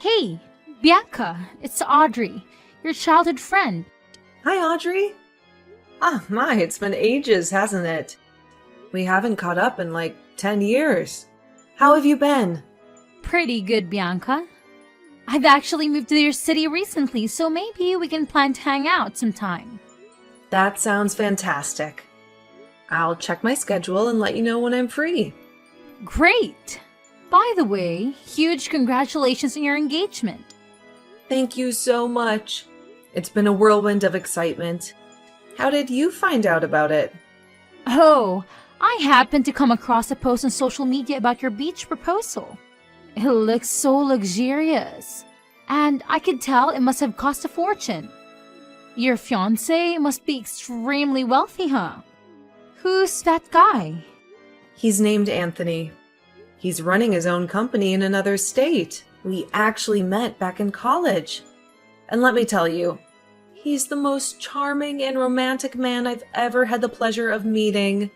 Hey, Bianca, it's Audrey, your childhood friend. Hi, Audrey. It's been ages, hasn't it? We haven't caught up in like 10 years. How have you been? Pretty good, Bianca. I've actually moved to your city recently, so maybe we can plan to hang out sometime. That sounds fantastic. I'll check my schedule and let you know when I'm free. Great! By the way, huge congratulations on your engagement. Thank you so much. It's been a whirlwind of excitement. How did you find out about it? Oh, I happened to come across a post on social media about your beach proposal. It looks so luxurious, and I could tell it must have cost a fortune. Your fiancé must be extremely wealthy, huh? Who's that guy? He's named Anthony. He's running his own company in another state. We actually met back in college. And let me tell you, he's the most charming and romantic man I've ever had the pleasure of meeting.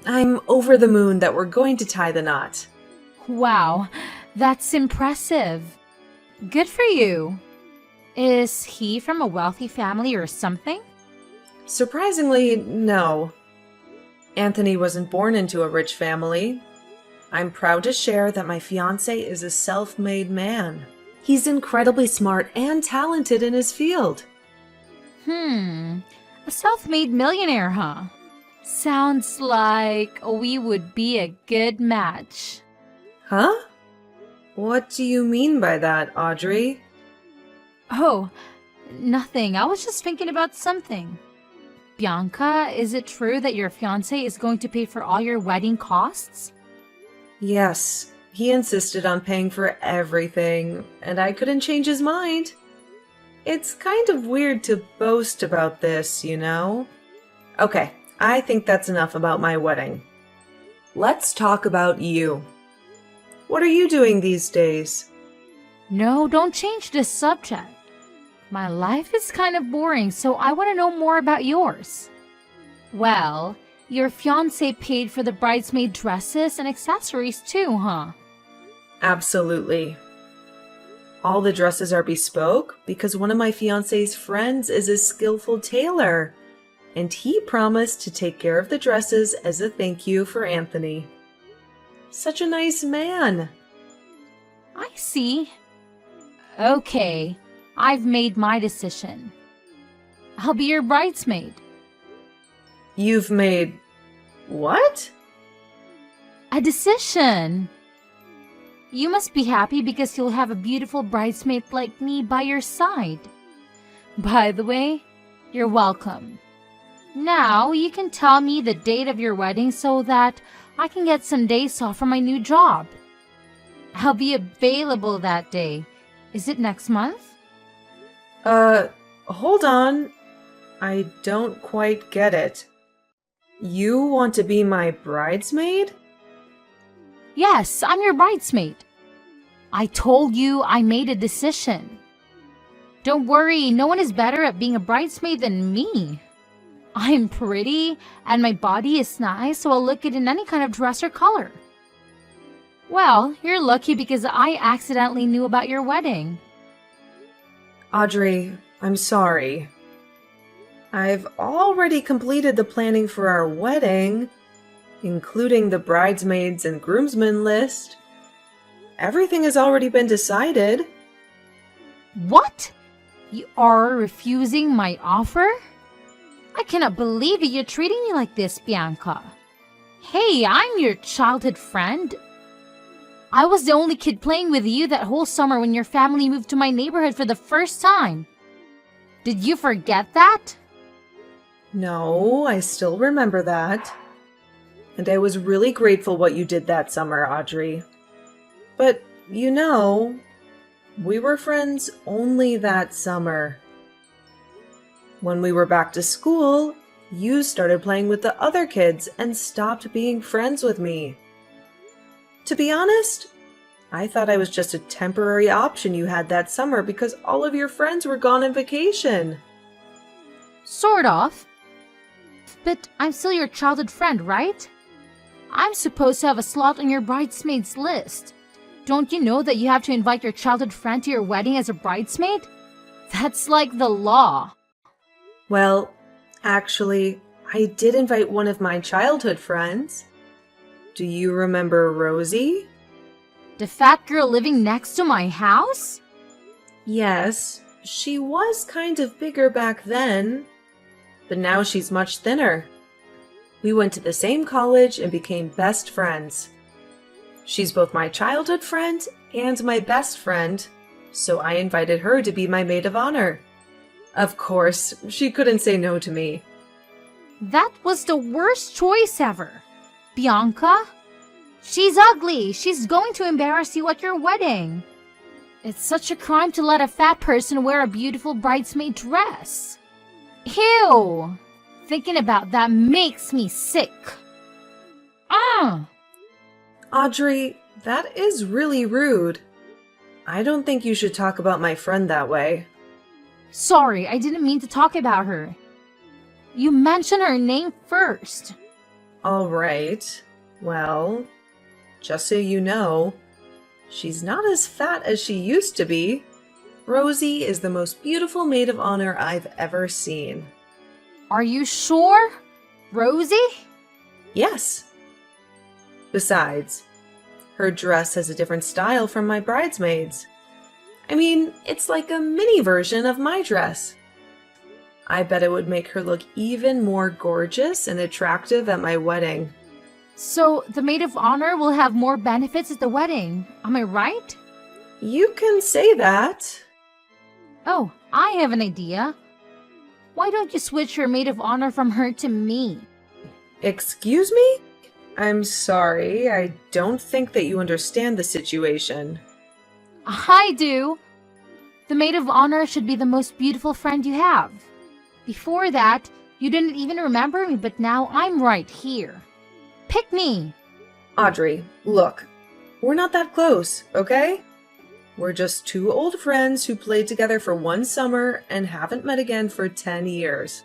I'm over the moon that we're going to tie the knot. Wow, that's impressive. Good for you. Is he from a wealthy family or something? Surprisingly, no. Anthony wasn't born into a rich family. I'm proud to share that my fiancé is a self-made man. He's incredibly smart and talented in his field. A self-made millionaire, huh? Sounds like we would be a good match. Huh? What do you mean by that, Audrey? Oh, nothing. I was just thinking about something. Bianca, is it true that your fiancé is going to pay for all your wedding costs? Yes, he insisted on paying for everything, and I couldn't change his mind. It's kind of weird to boast about this, you know? Okay, I think that's enough about my wedding. Let's talk about you. What are you doing these days? No, don't change this subject. My life is kind of boring, so I want to know more about yours. Well, your fiancé paid for the bridesmaid dresses and accessories too, huh? Absolutely. All the dresses are bespoke because one of my fiancé's friends is a skillful tailor, and he promised to take care of the dresses as a thank you for Anthony. Such a nice man. I see. Okay, I've made my decision. I'll be your bridesmaid. You've made what? A decision. You must be happy because you'll have a beautiful bridesmaid like me by your side. By the way, you're welcome. Now you can tell me the date of your wedding so that I can get some days off from my new job. I'll be available that day. Is it next month? Hold on. I don't quite get it. You want to be my bridesmaid? Yes, I'm your bridesmaid. I told you I made a decision. Don't worry, no one is better at being a bridesmaid than me. I'm pretty, and my body is nice, so I'll look good in any kind of dress or color. Well, you're lucky because I accidentally knew about your wedding. Audrey, I'm sorry. I've already completed the planning for our wedding, including the bridesmaids and groomsmen list. Everything has already been decided. What? You are refusing my offer? I cannot believe it. You're treating me like this, Bianca. Hey, I'm your childhood friend. I was the only kid playing with you that whole summer when your family moved to my neighborhood for the first time. Did you forget that? No, I still remember that. And I was really grateful what you did that summer, Audrey. But, you know, we were friends only that summer. When we were back to school, you started playing with the other kids and stopped being friends with me. To be honest, I thought I was just a temporary option you had that summer because all of your friends were gone on vacation. Sort of. But I'm still your childhood friend, right? I'm supposed to have a slot on your bridesmaids list. Don't you know that you have to invite your childhood friend to your wedding as a bridesmaid? That's like the law. Well, actually, I did invite one of my childhood friends. Do you remember Rosie? The fat girl living next to my house? Yes, she was kind of bigger back then, but now she's much thinner. We went to the same college and became best friends. She's both my childhood friend and my best friend, so I invited her to be my maid of honor. Of course, she couldn't say no to me. That was the worst choice ever. Bianca? She's ugly. She's going to embarrass you at your wedding. It's such a crime to let a fat person wear a beautiful bridesmaid dress. Ew! Thinking about that makes me sick. Audrey, that is really rude. I don't think you should talk about my friend that way. Sorry, I didn't mean to talk about her. You mentioned her name first. All right. Well, just so you know, she's not as fat as she used to be. Rosie is the most beautiful maid of honor I've ever seen. Are you sure? Rosie? Yes. Besides, her dress has a different style from my bridesmaids. I mean, it's like a mini version of my dress. I bet it would make her look even more gorgeous and attractive at my wedding. So the maid of honor will have more benefits at the wedding. Am I right? You can say that. Oh, I have an idea. Why don't you switch your maid of honor from her to me? Excuse me? I'm sorry, I don't think that you understand the situation. I do. The maid of honor should be the most beautiful friend you have. Before that, you didn't even remember me, but now I'm right here. Pick me. Audrey, look, we're not that close, okay? We're just two old friends who played together for one summer and haven't met again for 10 years.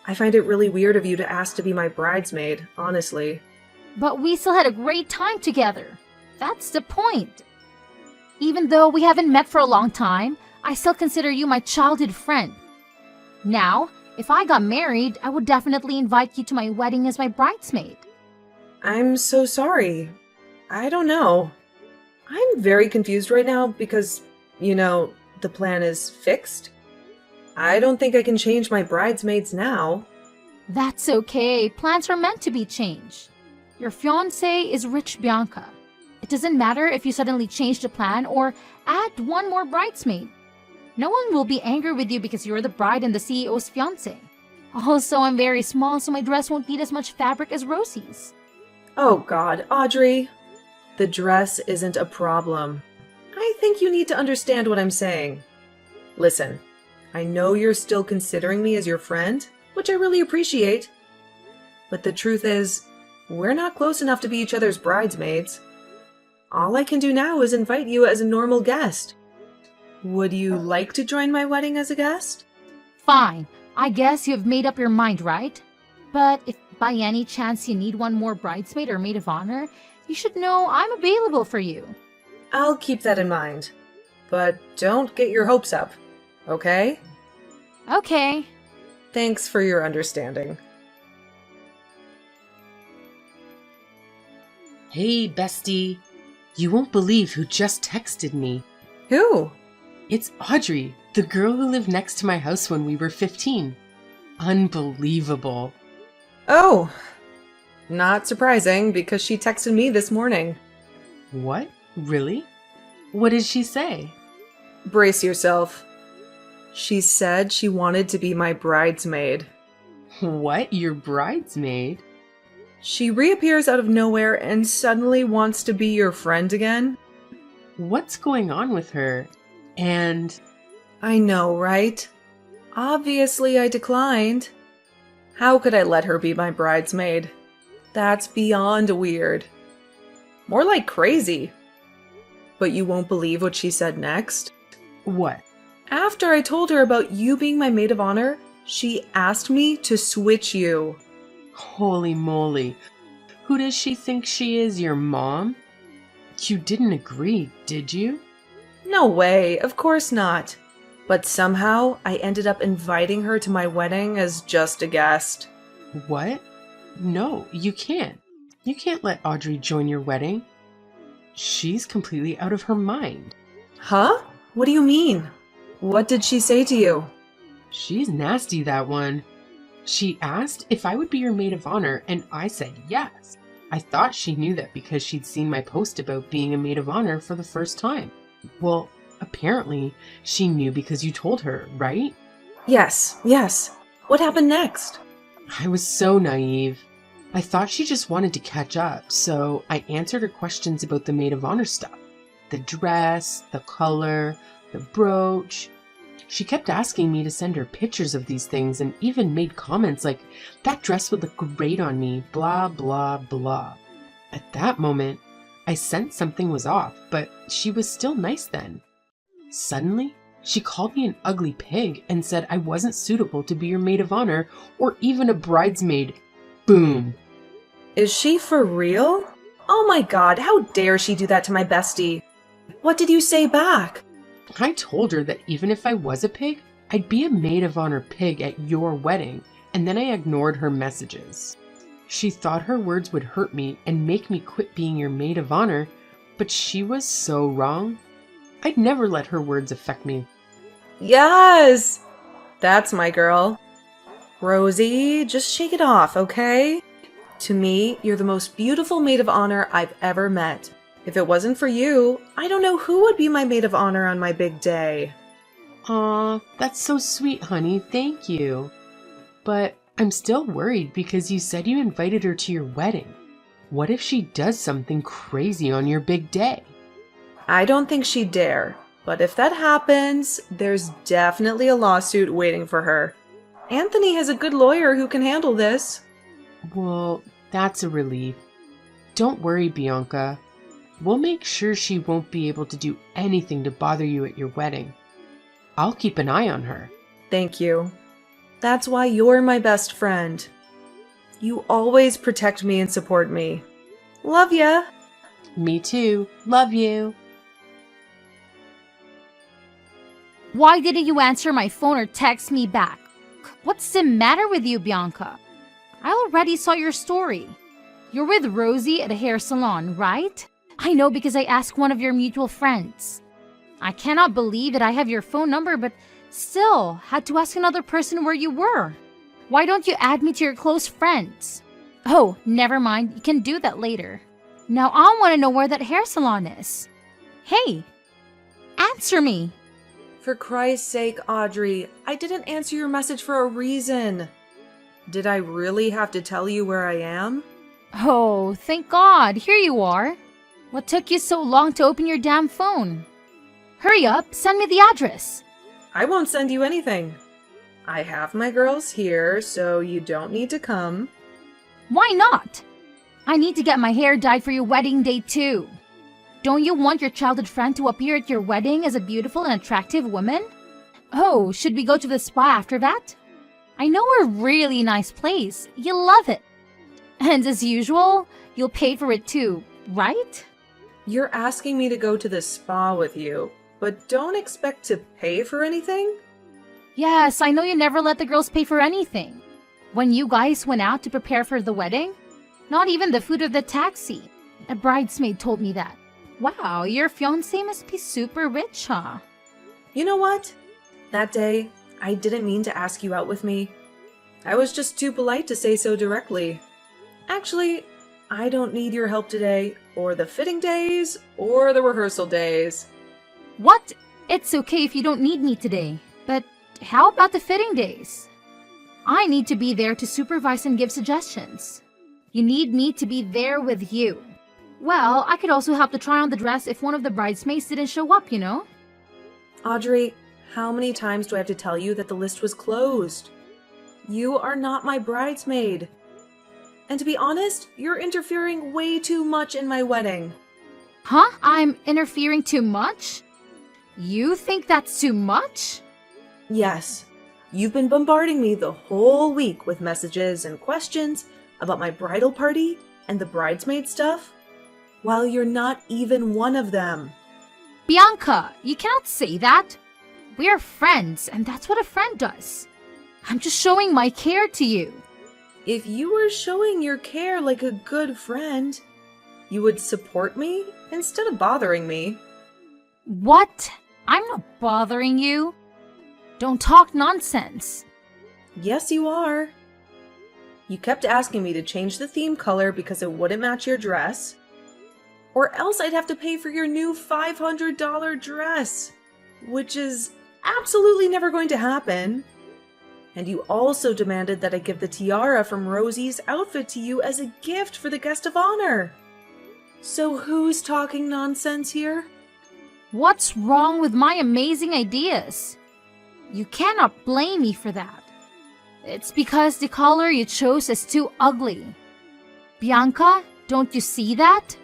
I find it really weird of you to ask to be my bridesmaid, honestly. But we still had a great time together. That's the point. Even though we haven't met for a long time, I still consider you my childhood friend. Now, if I got married, I would definitely invite you to my wedding as my bridesmaid. I'm so sorry. I don't know. I'm very confused right now because, the plan is fixed. I don't think I can change my bridesmaids now. That's okay. Plans are meant to be changed. Your fiancé is rich, Bianca. It doesn't matter if you suddenly change the plan or add one more bridesmaid. No one will be angry with you because you're the bride and the CEO's fiancé. Also, I'm very small, so my dress won't need as much fabric as Rosie's. Oh God, Audrey. The dress isn't a problem. I think you need to understand what I'm saying. Listen, I know you're still considering me as your friend, which I really appreciate. But the truth is, we're not close enough to be each other's bridesmaids. All I can do now is invite you as a normal guest. Would you like to join my wedding as a guest? Fine. I guess you've made up your mind, right? But if by any chance you need one more bridesmaid or maid of honor, you should know I'm available for you. I'll keep that in mind. But don't get your hopes up, okay? Okay. Thanks for your understanding. Hey, bestie. You won't believe who just texted me. Who? It's Audrey, the girl who lived next to my house when we were 15. Unbelievable. Oh, not surprising because she texted me this morning. What? Really? What did she say? Brace yourself. She said she wanted to be my bridesmaid. What? Your bridesmaid? She reappears out of nowhere and suddenly wants to be your friend again? What's going on with her? And... I know, right? Obviously I declined. How could I let her be my bridesmaid? That's beyond weird. More like crazy. But you won't believe what she said next? What? After I told her about you being my maid of honor, she asked me to switch you. Holy moly. Who does she think she is, your mom? You didn't agree, did you? No way, of course not. But somehow I ended up inviting her to my wedding as just a guest. What? No, you can't. You can't let Audrey join your wedding. She's completely out of her mind. Huh? What do you mean? What did she say to you? She's nasty, that one. She asked if I would be your maid of honor, and I said yes. I thought she knew that because she'd seen my post about being a maid of honor for the first time. Well, apparently she knew because you told her, right? Yes. What happened next? I was so naive. I thought she just wanted to catch up, so I answered her questions about the maid of honor stuff. The dress, the color, the brooch. She kept asking me to send her pictures of these things and even made comments like, that dress would look great on me, blah, blah, blah. At that moment, I sensed something was off, but she was still nice then. Suddenly, she called me an ugly pig and said I wasn't suitable to be your maid of honor or even a bridesmaid. Boom. Is she for real? Oh my god, how dare she do that to my bestie? What did you say back? I told her that even if I was a pig, I'd be a maid of honor pig at your wedding, and then I ignored her messages. She thought her words would hurt me and make me quit being your maid of honor, but she was so wrong. I'd never let her words affect me. Yes! That's my girl. Rosie, just shake it off, okay? To me, you're the most beautiful maid of honor I've ever met. If it wasn't for you, I don't know who would be my maid of honor on my big day. Aw, that's so sweet, honey. Thank you. But I'm still worried because you said you invited her to your wedding. What if she does something crazy on your big day? I don't think she'd dare, but if that happens, there's definitely a lawsuit waiting for her. Anthony has a good lawyer who can handle this. Well, that's a relief. Don't worry, Bianca. We'll make sure she won't be able to do anything to bother you at your wedding. I'll keep an eye on her. Thank you. That's why you're my best friend. You always protect me and support me. Love ya! Me too. Love you. Why didn't you answer my phone or text me back? What's the matter with you, Bianca? I already saw your story. You're with Rosie at a hair salon, right? I know because I asked one of your mutual friends. I cannot believe that I have your phone number, but still had to ask another person where you were. Why don't you add me to your close friends? Oh, never mind. You can do that later. Now I want to know where that hair salon is. Hey, answer me. For Christ's sake, Audrey, I didn't answer your message for a reason. Did I really have to tell you where I am? Oh, thank God. Here you are. What took you so long to open your damn phone? Hurry up, send me the address. I won't send you anything. I have my girls here, so you don't need to come. Why not? I need to get my hair dyed for your wedding day too. Don't you want your childhood friend to appear at your wedding as a beautiful and attractive woman? Oh, should we go to the spa after that? I know a really nice place. You'll love it. And as usual, you'll pay for it too, right? You're asking me to go to the spa with you, but don't expect to pay for anything? Yes, I know you never let the girls pay for anything. When you guys went out to prepare for the wedding, not even the food or the taxi. A bridesmaid told me that. Wow, your fiancé must be super rich, huh? You know what? That day, I didn't mean to ask you out with me. I was just too polite to say so directly. Actually, I don't need your help today, or the fitting days, or the rehearsal days. What? It's okay if you don't need me today, but how about the fitting days? I need to be there to supervise and give suggestions. You need me to be there with you. Well, I could also help to try on the dress if one of the bridesmaids didn't show up, you know? Audrey, how many times do I have to tell you that the list was closed? You are not my bridesmaid. And to be honest, you're interfering way too much in my wedding. Huh? I'm interfering too much? You think that's too much? Yes. You've been bombarding me the whole week with messages and questions about my bridal party and the bridesmaid stuff. while you're not even one of them. Bianca, you cannot say that. We are friends, and that's what a friend does. I'm just showing my care to you. If you were showing your care like a good friend, you would support me instead of bothering me. What? I'm not bothering you. Don't talk nonsense. Yes, you are. You kept asking me to change the theme color because it wouldn't match your dress, or else I'd have to pay for your new $500 dress, which is absolutely never going to happen. And you also demanded that I give the tiara from Rosie's outfit to you as a gift for the guest of honor. So who's talking nonsense here? What's wrong with my amazing ideas? You cannot blame me for that. It's because the color you chose is too ugly. Bianca, don't you see that?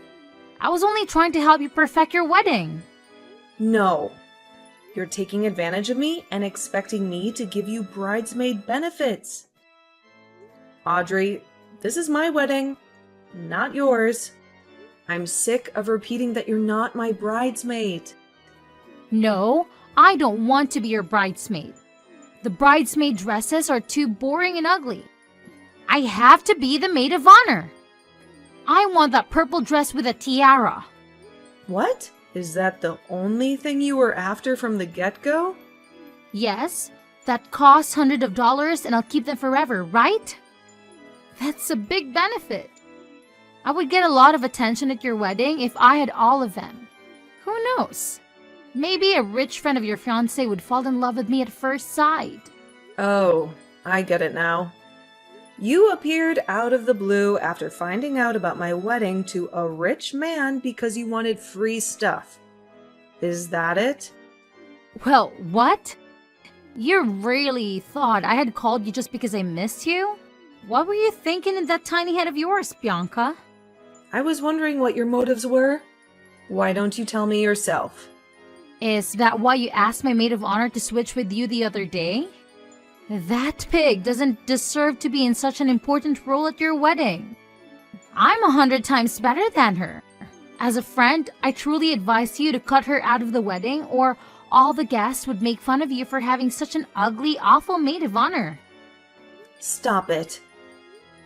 I was only trying to help you perfect your wedding. No. You're taking advantage of me and expecting me to give you bridesmaid benefits. Audrey, this is my wedding, not yours. I'm sick of repeating that you're not my bridesmaid. No, I don't want to be your bridesmaid. The bridesmaid dresses are too boring and ugly. I have to be the maid of honor. I want that purple dress with a tiara. What? Is that the only thing you were after from the get-go? Yes, that costs hundreds of dollars and I'll keep them forever, right? That's a big benefit. I would get a lot of attention at your wedding if I had all of them. Who knows? Maybe a rich friend of your fiancé would fall in love with me at first sight. Oh, I get it now. You appeared out of the blue after finding out about my wedding to a rich man because you wanted free stuff. Is that it? Well, what? You really thought I had called you just because I missed you? What were you thinking in that tiny head of yours, Bianca? I was wondering what your motives were. Why don't you tell me yourself? Is that why you asked my maid of honor to switch with you the other day? That pig doesn't deserve to be in such an important role at your wedding. I'm 100 times better than her. As a friend, I truly advise you to cut her out of the wedding, or all the guests would make fun of you for having such an ugly, awful maid of honor. Stop it.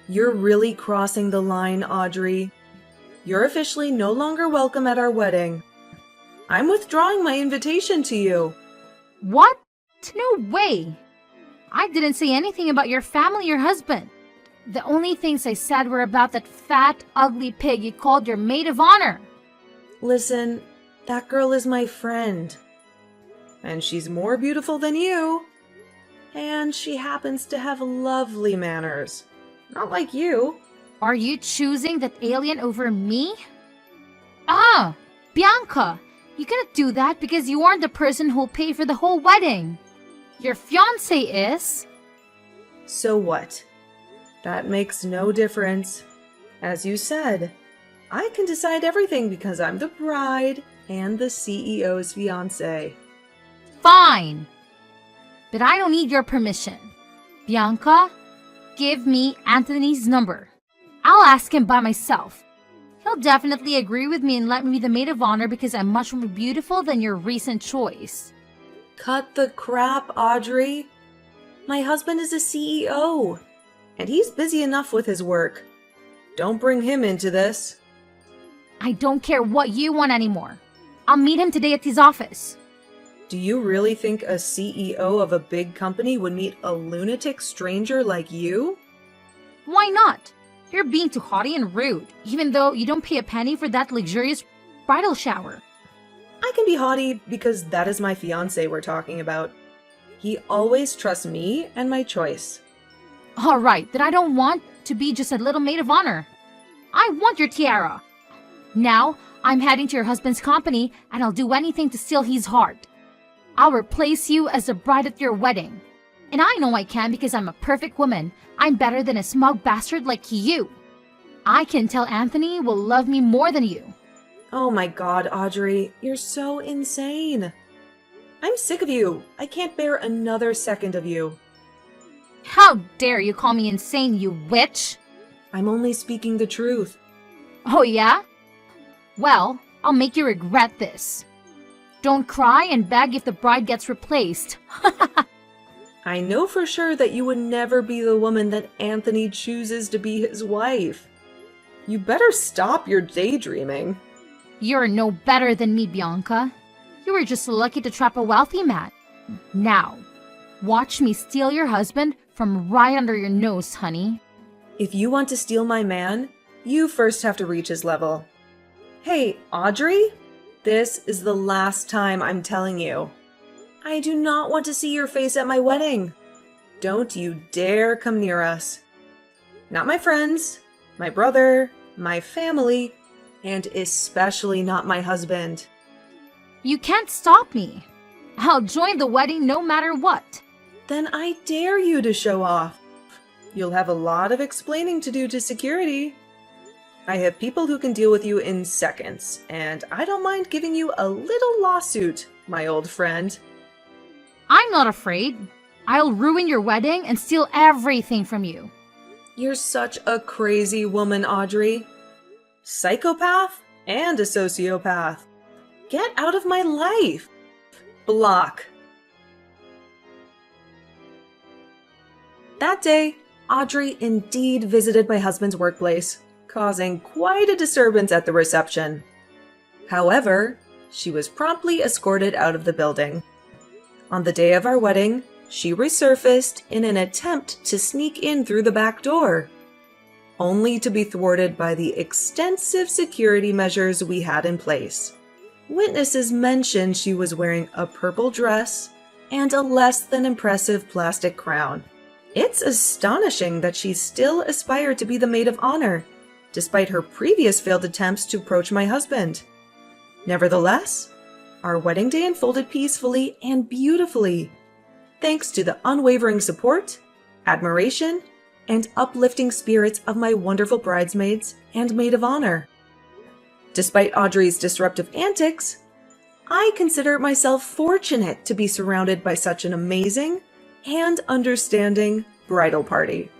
You're really crossing the line, Audrey. You're officially no longer welcome at our wedding. I'm withdrawing my invitation to you. What? No way! I didn't say anything about your family or husband. The only things I said were about that fat, ugly pig you called your maid of honor. Listen, that girl is my friend. And she's more beautiful than you. And she happens to have lovely manners. Not like you. Are you choosing that alien over me? Ah, Bianca, you cannot do that because you aren't the person who'll pay for the whole wedding. Your fiancé is. So what? That makes no difference. As you said, I can decide everything because I'm the bride and the CEO's fiancé. Fine. But I don't need your permission. Bianca, give me Anthony's number. I'll ask him by myself. He'll definitely agree with me and let me be the maid of honor because I'm much more beautiful than your recent choice. Cut the crap, Audrey. My husband is a CEO, and he's busy enough with his work. Don't bring him into this. I don't care what you want anymore. I'll meet him today at his office. Do you really think a CEO of a big company would meet a lunatic stranger like you? Why not? You're being too haughty and rude, even though you don't pay a penny for that luxurious bridal shower. I can be haughty because that is my fiancé we're talking about. He always trusts me and my choice. All right, that I don't want to be just a little maid of honor. I want your tiara. Now, I'm heading to your husband's company, and I'll do anything to steal his heart. I'll replace you as the bride at your wedding. And I know I can because I'm a perfect woman. I'm better than a smug bastard like you. I can tell Anthony will love me more than you. Oh my god, Audrey, you're so insane. I'm sick of you. I can't bear another second of you. How dare you call me insane, you witch? I'm only speaking the truth. Oh yeah? Well, I'll make you regret this. Don't cry and beg if the bride gets replaced. I know for sure that you would never be the woman that Anthony chooses to be his wife. You better stop your daydreaming. You're no better than me, Bianca. You were just lucky to trap a wealthy man. Now, watch me steal your husband from right under your nose, honey. If you want to steal my man, you first have to reach his level. Hey, Audrey? This is the last time I'm telling you. I do not want to see your face at my wedding. Don't you dare come near us. Not my friends, my brother, my family, and especially not my husband. You can't stop me. I'll join the wedding no matter what. Then I dare you to show off. You'll have a lot of explaining to do to security. I have people who can deal with you in seconds, and I don't mind giving you a little lawsuit, my old friend. I'm not afraid. I'll ruin your wedding and steal everything from you. You're such a crazy woman, Audrey. Psychopath and a sociopath. Get out of my life. Block. That day, Audrey indeed visited my husband's workplace, causing quite a disturbance at the reception. However, she was promptly escorted out of the building. On the day of our wedding, she resurfaced in an attempt to sneak in through the back door, only to be thwarted by the extensive security measures we had in place. Witnesses mentioned she was wearing a purple dress and a less than impressive plastic crown. It's astonishing that she still aspired to be the maid of honor, despite her previous failed attempts to approach my husband. Nevertheless, our wedding day unfolded peacefully and beautifully, thanks to the unwavering support, admiration, and uplifting spirits of my wonderful bridesmaids and maid of honor. Despite Audrey's disruptive antics, I consider myself fortunate to be surrounded by such an amazing and understanding bridal party.